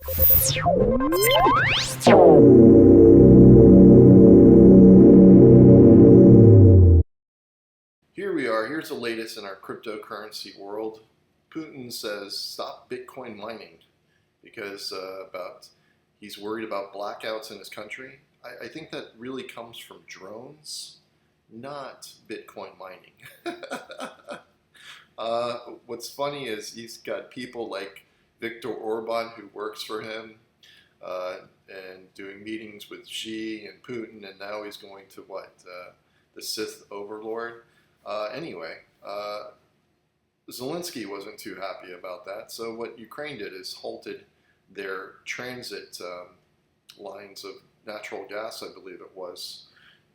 Here we are. Here's the latest in our cryptocurrency world. Putin says stop Bitcoin mining because he's worried about blackouts in his country. I think that really comes from drones, not Bitcoin mining. What's funny is he's got people like Viktor Orban who works for him and doing meetings with Xi and Putin, and now he's going to the Sith overlord. Anyway, Zelensky wasn't too happy about that. So what Ukraine did is halted their transit lines of natural gas, I believe it was,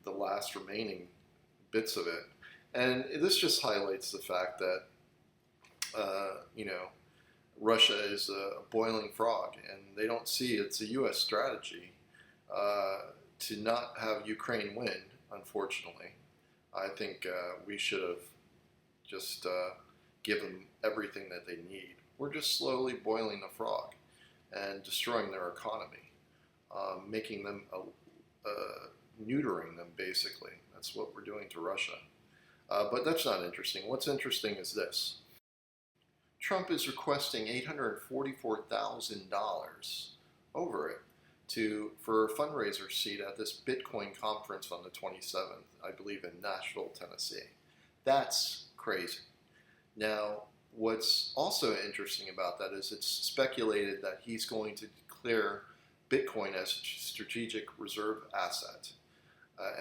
the last remaining bits of it. And this just highlights the fact that, Russia is a boiling frog, and they don't see it's a U.S. strategy to not have Ukraine win, unfortunately. I think we should have just given them everything that they need. We're just slowly boiling the frog and destroying their economy, making them, neutering them, basically. That's what we're doing to Russia. But that's not interesting. What's interesting is this. Trump is requesting $844,000 over it for a fundraiser seat at this Bitcoin conference on the 27th, I believe in Nashville, Tennessee. That's crazy. Now, what's also interesting about that is it's speculated that he's going to declare Bitcoin as a strategic reserve asset.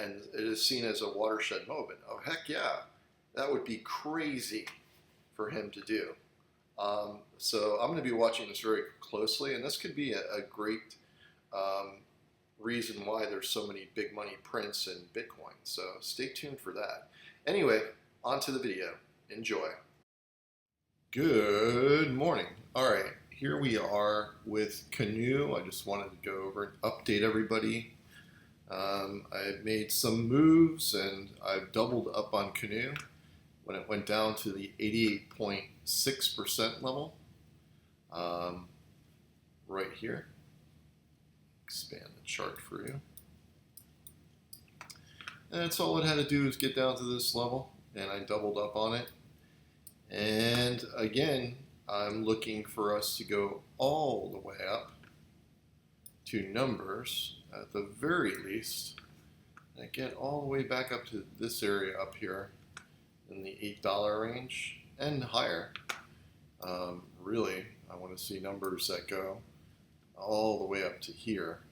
And it is seen as a watershed moment. Oh, heck yeah. That would be crazy for him to do. So I'm going to be watching this very closely, and this could be a great reason why there's so many big money prints in Bitcoin. So stay tuned for that. Anyway, on to the video. Enjoy. Good morning. All right, here we are with Canoe. I just wanted to go over and update everybody. I've made some moves, and I've doubled up on Canoe when it went down to the 88.6% level. Right here. Expand the chart for you. And that's all it had to do is get down to this level, and I doubled up on it. And again, I'm looking for us to go all the way up to numbers at the very least, and get all the way back up to this area up here in the $8 range and higher. Really, I want to see numbers that go all the way up to here.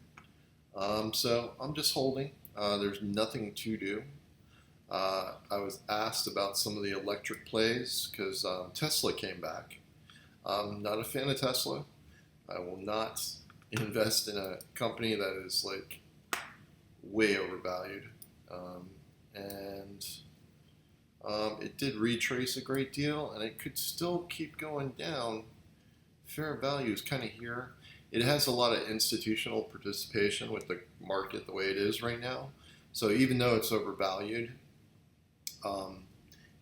So I'm just holding. There's nothing to do. I was asked about some of the electric plays because Tesla came back. I'm not a fan of Tesla. I will not invest in a company that is like way overvalued. It did retrace a great deal, and it could still keep going down. Fair value is kind of here. It has a lot of institutional participation with the market the way it is right now. So even though it's overvalued,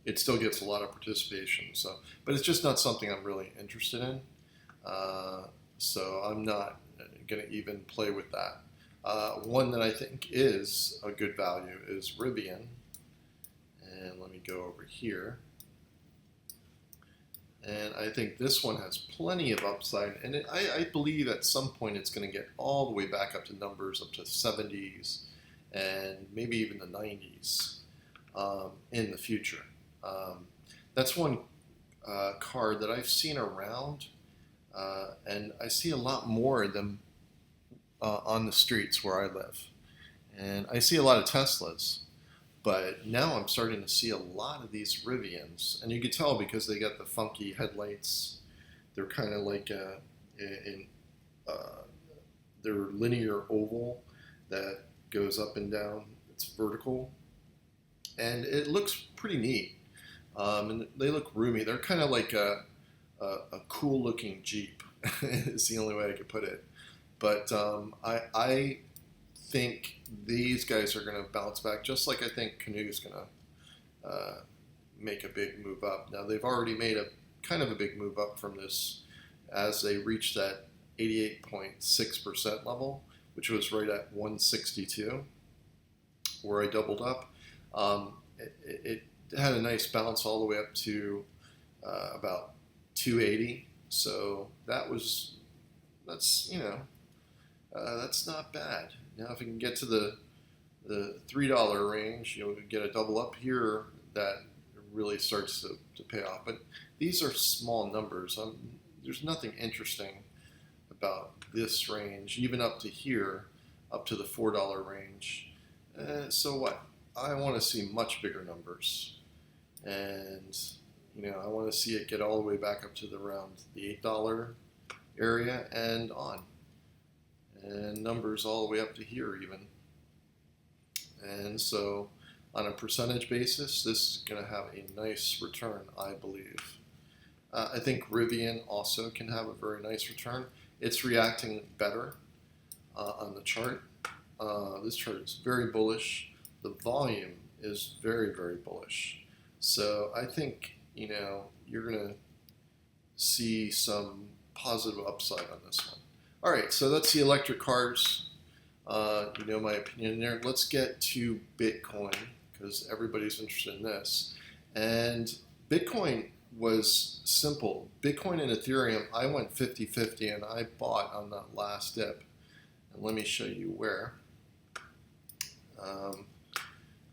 it still gets a lot of participation. So, but it's just not something I'm really interested in. So I'm not going to even play with that. One that I think is a good value is Rivian. And let me go over here. And I think this one has plenty of upside. And I believe at some point it's going to get all the way back up to numbers up to 70s and maybe even the 90s in the future. That's one car that I've seen around, and I see a lot more of them on the streets where I live. And I see a lot of Teslas. But now I'm starting to see a lot of these Rivians, and you can tell because they got the funky headlights. They're kind of like they're linear oval that goes up and down. It's vertical, and it looks pretty neat. And they look roomy. They're kind of like a cool-looking Jeep. Is the only way I could put it. But I think these guys are going to bounce back, just like I think Canoe's going to make a big move up. Now they've already made a kind of a big move up from this as they reach that 88.6% level, which was right at 162, where I doubled up. It had a nice bounce all the way up to about 280. So that's that's not bad. Now if we can get to the $3 range, we get a double up here, that really starts to pay off. But these are small numbers. There's nothing interesting about this range, even up to here, up to the $4 range. So what? I want to see much bigger numbers, and I want to see it get all the way back up to around the $8 area and on, and numbers all the way up to here even. And so on a percentage basis, this is going to have a nice return, I believe. I think Rivian also can have a very nice return. It's reacting better on the chart. This chart is very bullish. The volume is very, very bullish. So I think, you're going to see some positive upside on this one. All right, so that's the electric cars. My opinion there. Let's get to Bitcoin, because everybody's interested in this. And Bitcoin was simple. Bitcoin and Ethereum, I went 50-50, and I bought on that last dip. And let me show you where.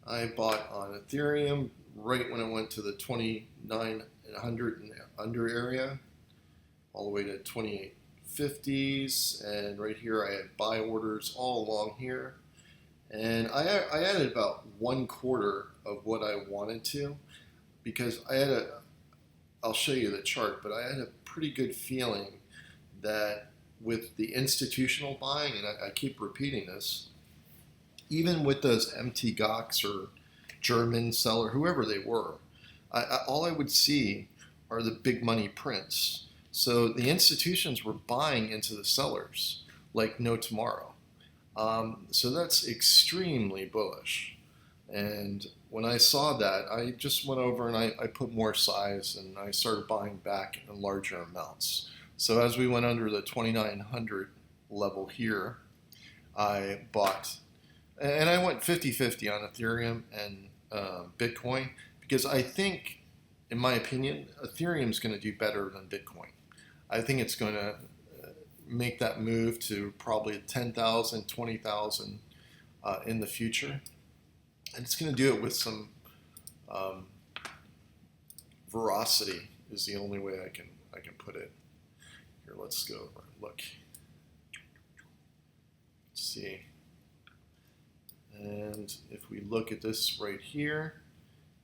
I bought on Ethereum right when it went to the 2,900 and under area, all the way to 2850s, and right here I had buy orders all along here. And I added about 1/4 of what I wanted to, because I'll show you the chart, but I had a pretty good feeling that with the institutional buying, and I keep repeating this, even with those MT Gox or German seller, whoever they were, all I would see are the big money prints. So the institutions were buying into the sellers like no tomorrow. So that's extremely bullish. And when I saw that, I just went over and I put more size, and I started buying back in larger amounts. So as we went under the 2,900 level here, I bought, and I went 50-50 on Ethereum and Bitcoin, because I think, in my opinion, Ethereum is going to do better than Bitcoin. I think it's going to make that move to probably 10,000, 20,000 in the future. And it's going to do it with some veracity, is the only way I can put it. Here, let's go over and look. Let's see. And if we look at this right here,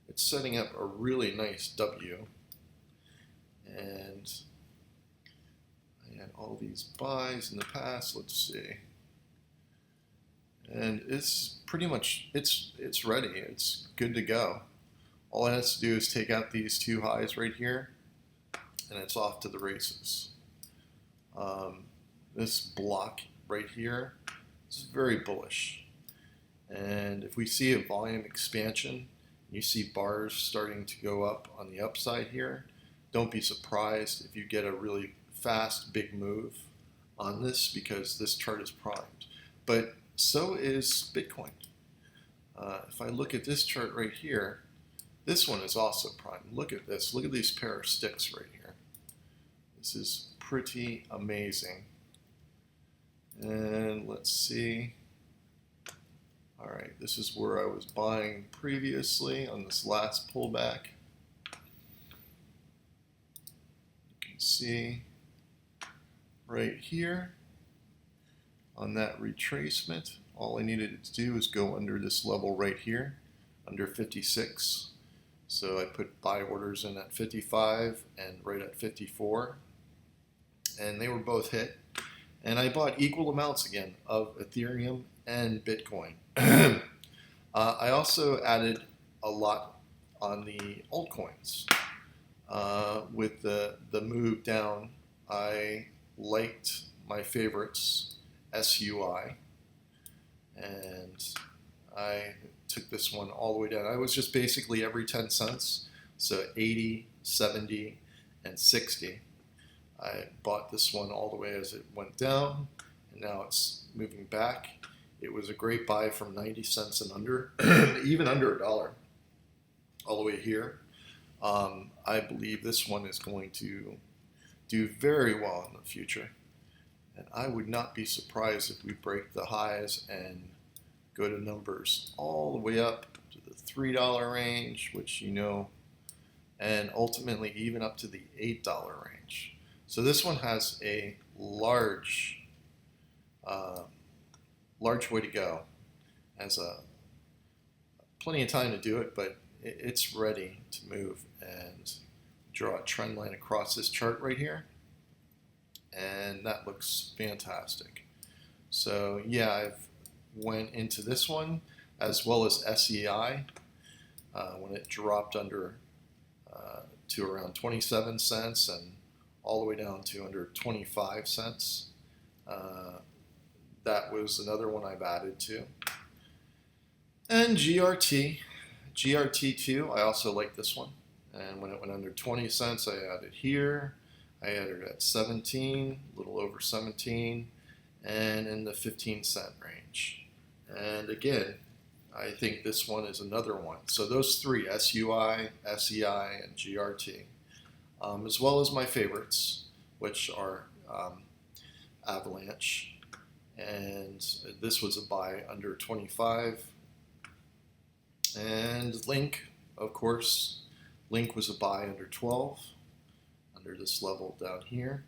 it's setting up a really nice W. And I had all these buys in the past. Let's see. And it's pretty much, it's ready. It's good to go. All it has to do is take out these two highs right here, and it's off to the races. This block right here is very bullish. And if we see a volume expansion, you see bars starting to go up on the upside here, don't be surprised if you get a really fast, big move on this, because this chart is primed. But so is Bitcoin. If I look at this chart right here, this one is also primed. Look at this. Look at these pair of sticks right here. This is pretty amazing. And let's see. All right, this is where I was buying previously on this last pullback. You can see right here on that retracement, all I needed to do is go under this level right here, under 56. So I put buy orders in at 55 and right at 54, and they were both hit. And I bought equal amounts again of Ethereum and Bitcoin. I also added a lot on the altcoins. With the move down, I liked my favorites, SUI, and I took this one all the way down. I was just basically every 10 cents, so 80, 70, and 60. I bought this one all the way as it went down, and now it's moving back. It was a great buy from 90 cents and under, even under $1, all the way here. I believe this one is going to do very well in the future. And I would not be surprised if we break the highs and go to numbers all the way up to the $3 range, which and ultimately even up to the $8 range. So this one has a large way to go. Has plenty of time to do it, but it's ready to move and draw a trend line across this chart right here. And that looks fantastic. So yeah, I've went into this one as well as SEI when it dropped under to around 27 cents and all the way down to under 25 cents. That was another one I've added to. And GRT2, I also like this one. And when it went under 20 cents, I added here. I added at 17, a little over 17, and in the 15-cent range. And again, I think this one is another one. So those three, SUI, SEI, and GRT, as well as my favorites, which are Avalanche. And this was a buy under 25. And Link, of course, Link was a buy under 12, under this level down here.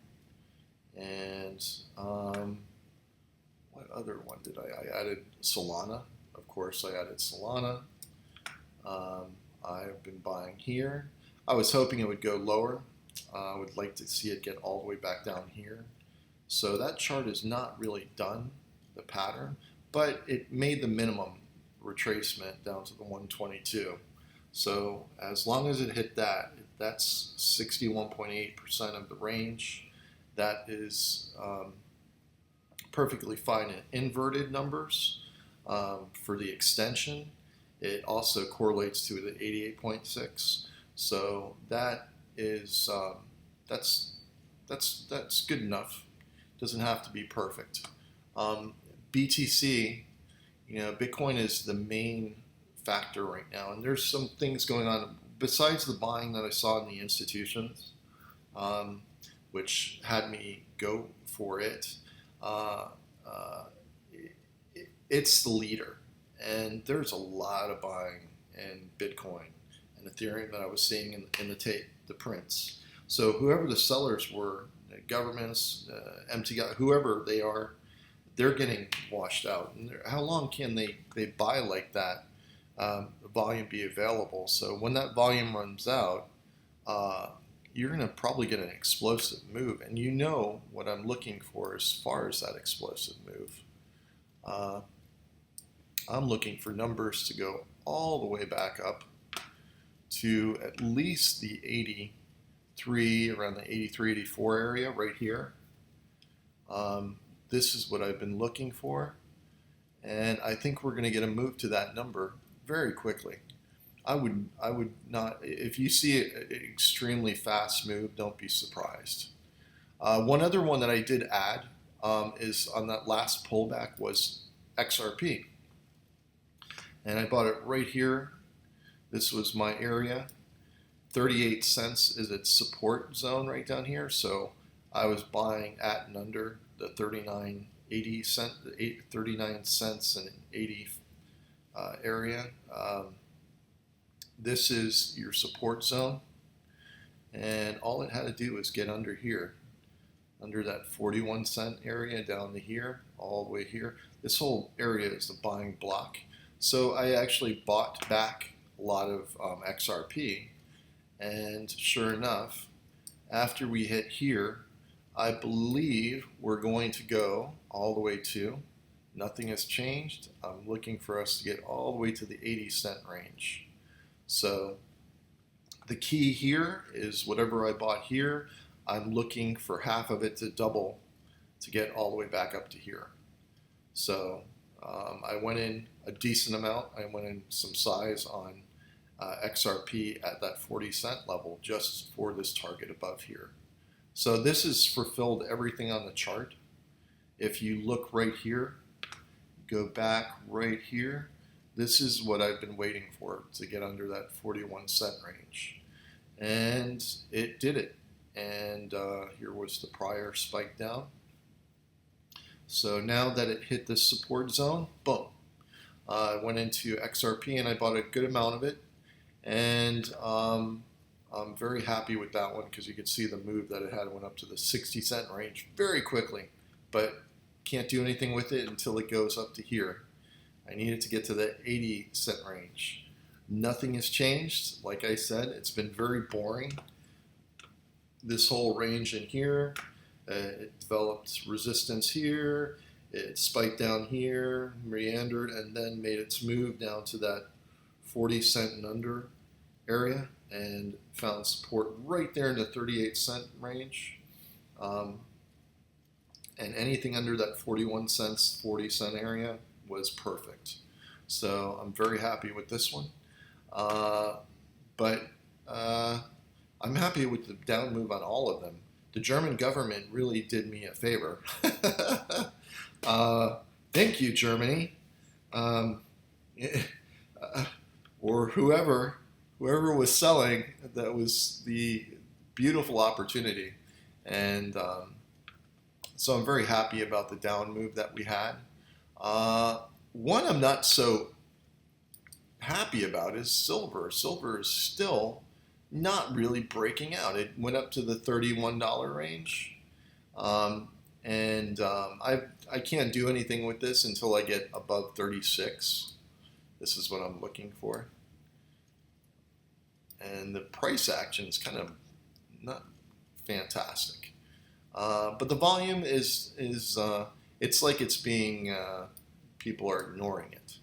And what other one did I added Solana. Of course, I added Solana. I've been buying here. I was hoping it would go lower. I would like to see it get all the way back down here. So that chart is not really done, the pattern, but it made the minimum retracement down to the 122. So as long as it hit that, that's 61.8% of the range. That is perfectly fine in inverted numbers. For the extension, it also correlates to the 88.6. So that is that's good enough. Doesn't have to be perfect. BTC, Bitcoin is the main factor right now, and there's some things going on besides the buying that I saw in the institutions, which had me go for it. It's the leader, and there's a lot of buying in Bitcoin and Ethereum that I was seeing in the prints. So whoever the sellers were, governments, MT, whoever they are, they're getting washed out. And how long can they buy like that? The volume be available. So when that volume runs out, you're going to probably get an explosive move. And you know what I'm looking for as far as that explosive move. I'm looking for numbers to go all the way back up to at least the 83, around the 83, 84 area right here. This is what I've been looking for, and I think we're going to get a move to that number very quickly. I would not, if you see an extremely fast move, don't be surprised. One other one that I did add is on that last pullback was XRP. And I bought it right here. This was my area. 38 cents is its support zone right down here. So I was buying at and under the 39 cents and 80 area. This is your support zone. And all it had to do was get under here, under that 41 cent area down to here, all the way here. This whole area is the buying block. So I actually bought back a lot of XRP, and sure enough, after we hit here, I believe we're going to go all the way to, nothing has changed. I'm looking for us to get all the way to the 80-cent range. So the key here is whatever I bought here, I'm looking for half of it to double to get all the way back up to here. So I went in a decent amount. I went in some size on XRP at that 40-cent level just for this target above here. So this has fulfilled everything on the chart. If you look right here, go back right here, this is what I've been waiting for, to get under that 41 cent range. And it did it. And here was the prior spike down. So now that it hit this support zone, boom. I went into XRP and I bought a good amount of it. And I'm very happy with that one because you could see the move that it had. It went up to the 60 cent range very quickly, but can't do anything with it until it goes up to here. I need it to get to the 80 cent range. Nothing has changed. Like I said, it's been very boring. This whole range in here, it developed resistance here, it spiked down here, meandered, and then made its move down to that 40 cent and under area and found support right there in the 38 cent range. And anything under that 41 cents, 40 cent area was perfect. So I'm very happy with this one. But I'm happy with the down move on all of them. The German government really did me a favor. Thank you, Germany. Or whoever was selling, that was the beautiful opportunity. And so I'm very happy about the down move that we had. One I'm not so happy about is silver. Silver is still not really breaking out. It went up to the $31 range. I can't do anything with this until I get above 36. This is what I'm looking for. And the price action is kind of not fantastic. But the volume is it's like it's being, people are ignoring it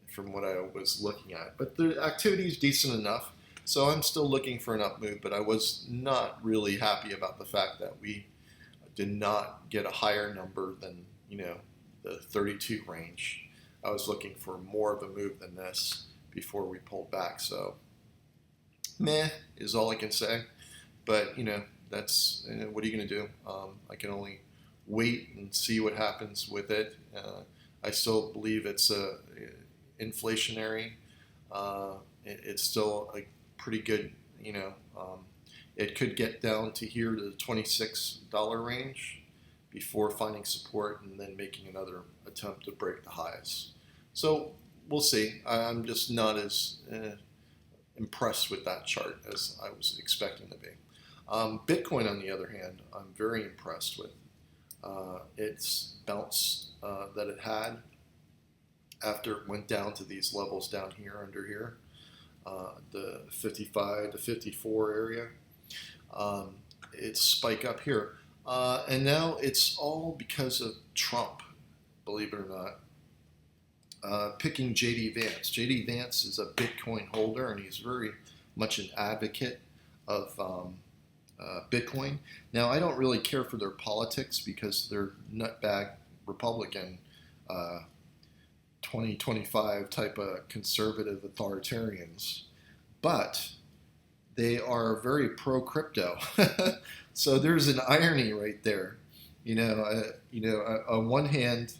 from what I was looking at. But the activity is decent enough, so I'm still looking for an up move, but I was not really happy about the fact that we did not get a higher number than, the 32 range. I was looking for more of a move than this before we pulled back, so meh is all I can say. But, that's, what are you going to do? I can only wait and see what happens with it. I still believe it's inflationary. It's still a pretty good, it could get down to here to the $26 range before finding support and then making another attempt to break the highs. So we'll see. I'm just not as impressed with that chart as I was expecting to be. Bitcoin, on the other hand, I'm very impressed with. Its bounce that it had after it went down to these levels down here, under here, the 55 to 54 area. Its spike up here. And now it's all because of Trump, believe it or not. Picking J.D. Vance. J.D. Vance is a Bitcoin holder, and he's very much an advocate of Bitcoin. Now, I don't really care for their politics because they're nutbag Republican 2025 type of conservative authoritarians, but they are very pro-crypto. So there's an irony right there. On one hand,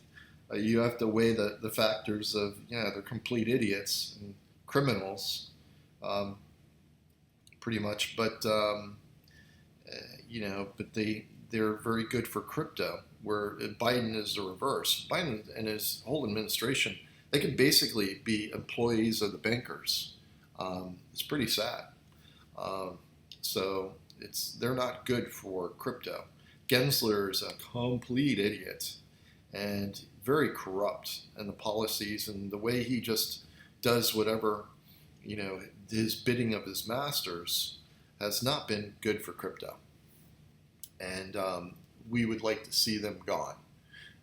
you have to weigh the factors of, they're complete idiots and criminals, pretty much. But they're very good for crypto, where Biden is the reverse. Biden and his whole administration, they could basically be employees of the bankers. It's pretty sad. So they're not good for crypto. Gensler is a complete idiot and very corrupt in the policies and the way he just does whatever, his bidding of his masters has not been good for crypto. And we would like to see them gone.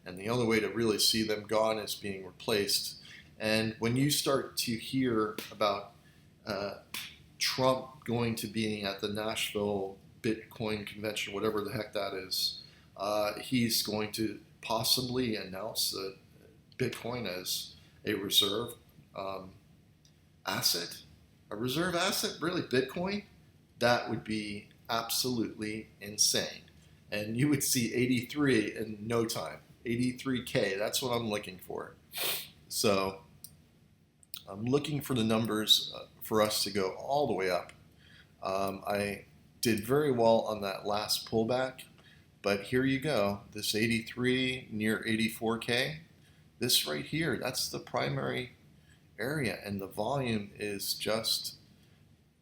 And the only way to really see them gone is being replaced. And when you start to hear about Trump going to be at the Nashville Bitcoin convention, whatever the heck that is, he's going to possibly announce that Bitcoin as a reserve asset. A reserve asset? Really? Bitcoin? That would be absolutely insane. And you would see 83 in no time. 83K, that's what I'm looking for. So I'm looking for the numbers for us to go all the way up. I did very well on that last pullback, but here you go. This 83 near 84K, this right here, that's the primary area, and the volume is just,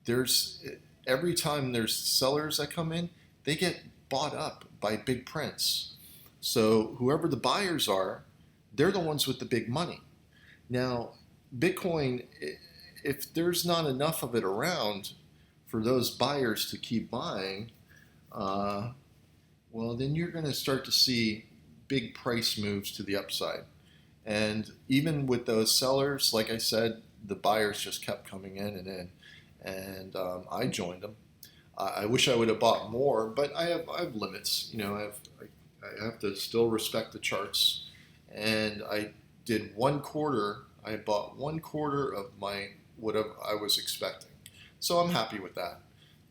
there's, every time there's sellers that come in, they get bought up by big prints. So whoever the buyers are, they're the ones with the big money. Now, Bitcoin, if there's not enough of it around for those buyers to keep buying, well, then you're going to start to see big price moves to the upside. And even with those sellers, like I said, the buyers just kept coming in and in, and I joined them. I wish I would have bought more, but I have limits. You know, I have to still respect the charts, and I did 1/4. I bought 1/4 of my whatever I was expecting, so I'm happy with that.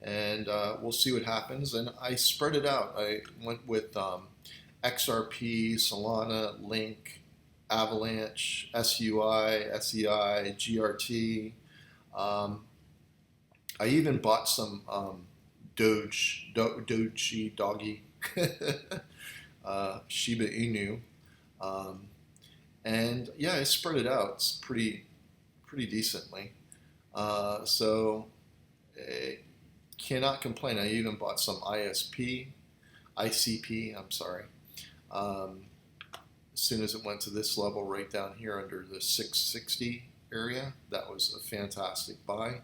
And we'll see what happens. And I spread it out. I went with XRP, Solana, Link, Avalanche, SUI, SEI, GRT. I even bought some Doji, Doggy, Shiba Inu, and yeah, I spread it out. It's pretty decently. So cannot complain. I even bought some ICP. I'm sorry. As soon as it went to this level right down here under the 660 area, that was a fantastic buy.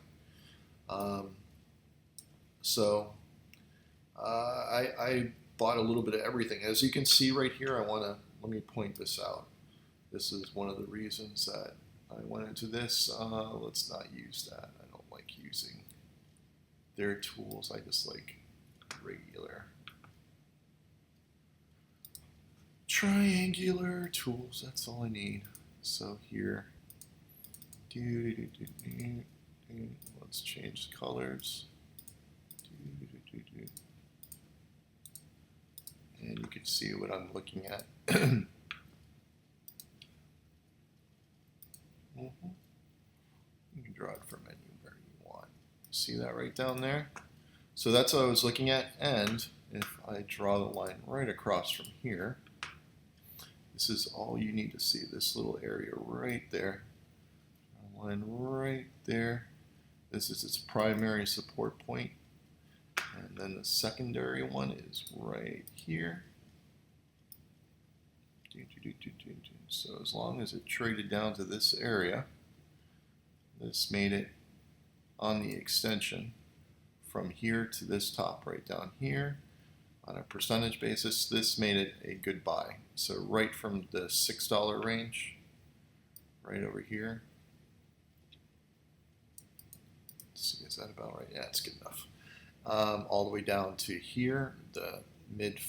So I bought a little bit of everything. As you can see right here, let me point this out. This is one of the reasons that I went into this. Let's not use that. I don't like using their tools. I just like regular triangular tools. That's all I need. So here, let's change the colors. And you can see what I'm looking at. You can draw it from anywhere you want. See that right down there? So that's what I was looking at. And if I draw the line right across from here, this is all you need to see, this little area right there. A line right there. This is its primary support point. And then the secondary one is right here. So as long as it traded down to this area, this made it on the extension from here to this top right down here. On a percentage basis, this made it a good buy. So right from the $6 range, right over here. Let's see, is that about right? Yeah, it's good enough. All the way down to here, the mid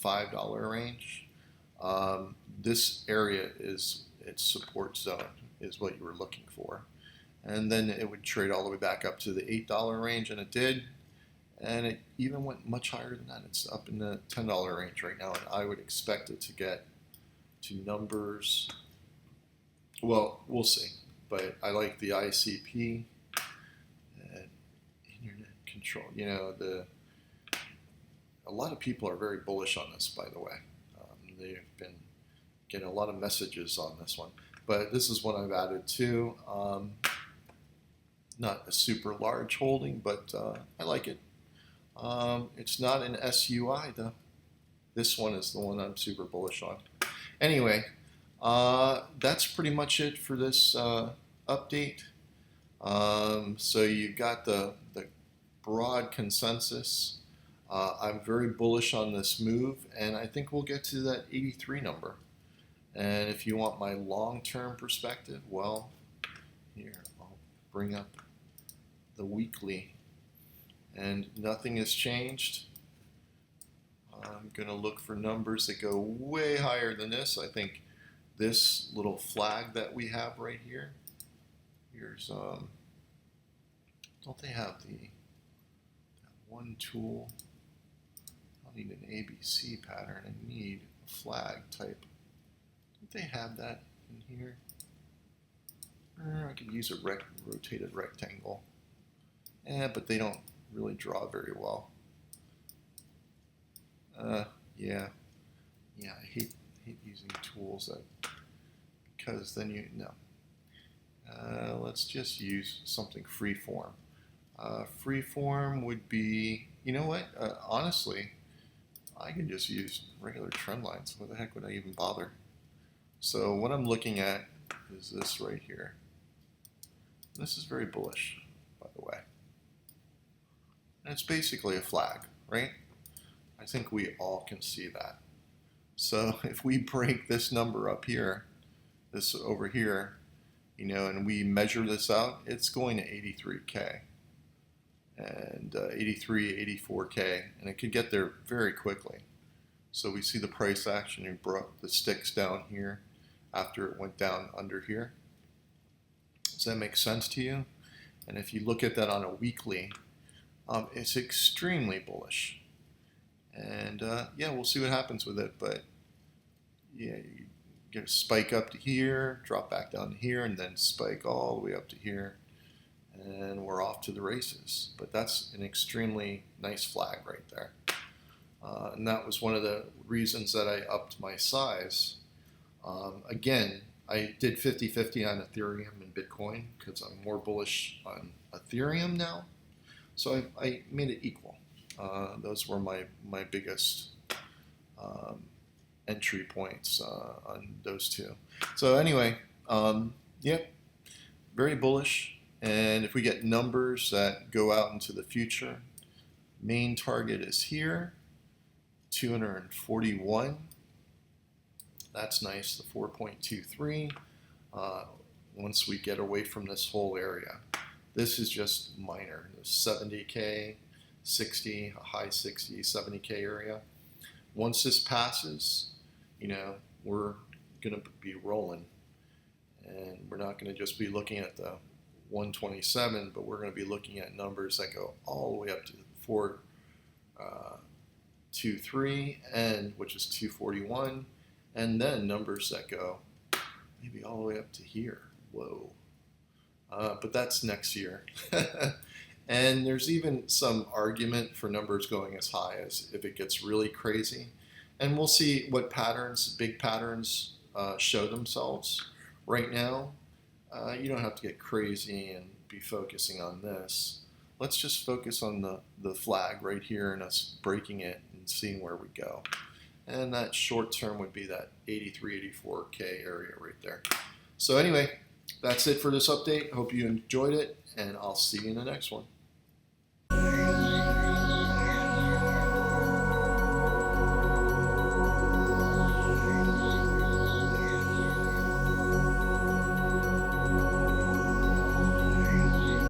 $5 range. This area is its support zone, is what you were looking for. And then it would trade all the way back up to the $8 range, and it did. And it even went much higher than that. It's up in the $10 range right now, and I would expect it to get to numbers. Well, we'll see. But I like the ICP and internet control. You know, a lot of people are very bullish on this, by the way. They've been getting a lot of messages on this one. But this is one I've added to. Not a super large holding, but I like it. It's not an SUI though. This one is the one I'm super bullish on. Anyway, that's pretty much it for this update. So you got the broad consensus. I'm very bullish on this move, and I think we'll get to that 83 number. And if you want my long-term perspective, well, here, I'll bring up the weekly, and nothing has changed. I'm going to look for numbers that go way higher than this. I think this little flag that we have right here, here's, don't they have the one tool. I need an ABC pattern. I need a flag type. Don't they have that in here? I could use a rotated rectangle. But they don't really draw very well. Yeah, I hate using tools that, because then no. Let's just use something freeform. Freeform would be, you know what? Honestly, I can just use regular trend lines. What the heck would I even bother? So what I'm looking at is this right here. This is very bullish, by the way. And it's basically a flag, right? I think we all can see that. So if we break this number up here, this over here, you know, and we measure this out, it's going to 83K and 83, 84K, and it could get there very quickly. So we see the price action and brought the sticks down here after it went down under here. Does that make sense to you? And if you look at that on a weekly, it's extremely bullish. And yeah, we'll see what happens with it. But yeah, you get a spike up to here, drop back down to here, and then spike all the way up to here. And we're off to the races. But that's an extremely nice flag right there. And that was one of the reasons that I upped my size. Again, I did 50-50 on Ethereum and Bitcoin because I'm more bullish on Ethereum now. So I made it equal. Those were my biggest entry points on those two. So anyway, yeah, very bullish. And if we get numbers that go out into the future, main target is here, 241. That's nice, the 4.23. Once we get away from this whole area. This is just minor, the 70K, 60, a high 60, 70K area. Once this passes, you know, we're going to be rolling. And we're not going to just be looking at the 127, but we're going to be looking at numbers that go all the way up to 423, and which is 241, and then numbers that go maybe all the way up to here. Whoa. But that's next year. And there's even some argument for numbers going as high as if it gets really crazy. And we'll see what patterns, big patterns, show themselves. Right now, you don't have to get crazy and be focusing on this. Let's just focus on the flag right here and us breaking it and seeing where we go. And that short term would be that 83, 84K area right there. So anyway, that's it for this update. Hope you enjoyed it, and I'll see you in the next one.